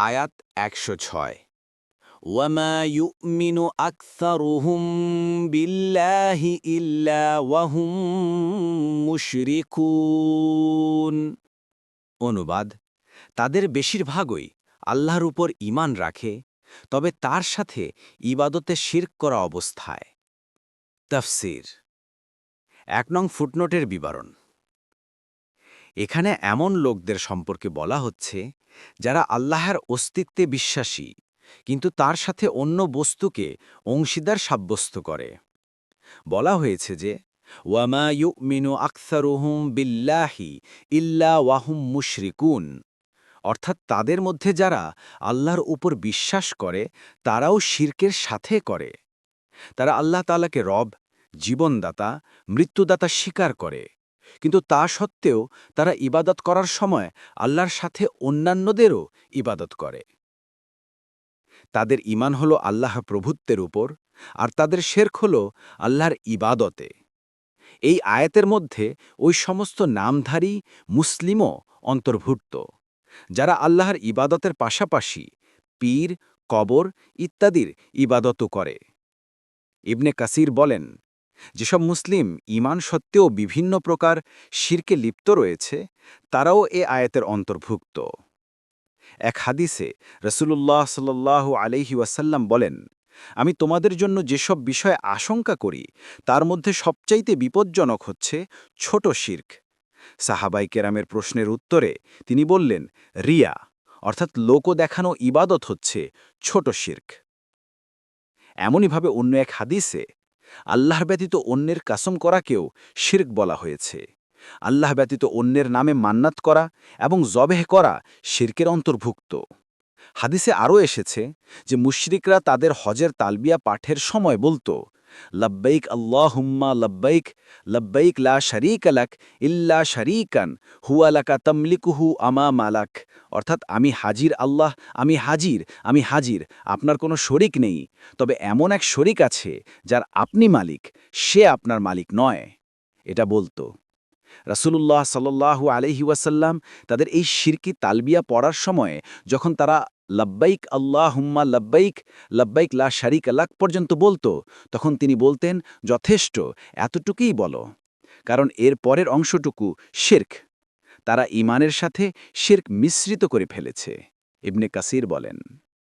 আয়াত ১০৬ ওয়ামা ইউমিনু আকসারুহুম বিল্লাহি ইল্লা ওয়াহুম মুশরিকুন। অনুবাদ: তাদের বেশিরভাগই আল্লাহর উপর ঈমান রাখে, তবে তার সাথে ইবাদতে শিরক করা অবস্থায়। তাফসীর ১ নং ফুটনোটের বিবরণ। এখানে এমন লোকদের সম্পর্কে বলা হচ্ছে যারা আল্লাহর অস্তিত্বে বিশ্বাসী, কিন্তু তার সাথে অন্য বস্তুকে অংশীদার সাব্যস্ত করে। বলা হয়েছে যে ওয়ামা ইউমিনু আকসারুহুম বিল্লাহি ইল্লা ওয়াহুম মুশরিকুন, অর্থাৎ তাদের মধ্যে যারা আল্লাহর উপর বিশ্বাস করে তারাও শিরকের সাথে করে। তারা আল্লাহ তাআলাকে রব, জীবনদাতা, মৃত্যুদাতা স্বীকার করে, কিন্তু তা সত্ত্বেও তারা ইবাদত করার সময় আল্লাহর সাথে অন্যান্যদেরও ইবাদত করে। তাদের ঈমান হল আল্লাহ প্রভুত্বের উপর, আর তাদের শিরক হল আল্লাহর ইবাদতে। এই আয়াতের মধ্যে ওই সমস্ত নামধারী মুসলিমও অন্তর্ভুক্ত, যারা আল্লাহর ইবাদতের পাশাপাশি পীর, কবর ইত্যাদির ইবাদতও করে। ইবনে কাসির বলেন, যেসব মুসলিম ঈমান সত্ত্বেও বিভিন্ন প্রকার শিরকে লিপ্ত রয়েছে, তারাও এ আয়াতের অন্তর্ভুক্ত। এক হাদিসে রাসূলুল্লাহ সাল্লাল্লাহু আলাইহি ওয়াসাল্লাম বলেন, আমি তোমাদের জন্য যেসব বিষয়ে আশঙ্কা করি তার মধ্যে সবচাইতে বিপজ্জনক হচ্ছে ছোট শিরক। সাহাবাই কেরামের প্রশ্নের উত্তরে তিনি বললেন, রিয়া অর্থাৎ লোক দেখানো ইবাদত হচ্ছে ছোট শিরক। এমনইভাবে অন্য এক হাদিসে আল্লাহর ব্যতীত অন্যের কাসম করাকেও শিরক বলা হয়েছে। আল্লাহ ব্যতীত অন্যের নামে মান্নাত করা এবং জবেহ করা শিরকের অন্তর্ভুক্ত। হাদিসে আরও এসেছে যে মুশরিকরা তাদের হজের তালবিয়া পাঠের সময় বলতো, লব্বাইক আল্লাহুম্মা লব্বাইক, লব্বাইক লা শারীকা লাক ইল্লা শারীকান হুয়া লাকা তামলিকুহু আমা মালাক, অর্থাৎ আমি হাজির আল্লাহ, আমি হাজির, আমি হাজির, আপনার কোনো শরিক নেই, তবে এমন এক শরিক আছে যার আপনি মালিক, সে আপনার মালিক নয়। এটা বলতো রাসূলুল্লাহ সাল্লাল্লাহু আলাইহি ওয়াসাল্লাম তাদের এই শিরকি তালবিয়া পড়ার সময়ে যখন তারা লব্বাইক আল্লাহুম্মা লব্বাইক, লব্বাইক লা শারীকা লাক পর্যন্ত বলতো, তখন তিনি বলতেন, যথেষ্ট, এতটুকুই বলো, কারণ এর পরের অংশটুকু শিরক। তারা ঈমানের সাথে শিরক মিশ্রিত করে ফেলেছে। ইবনে কাসির বলেন।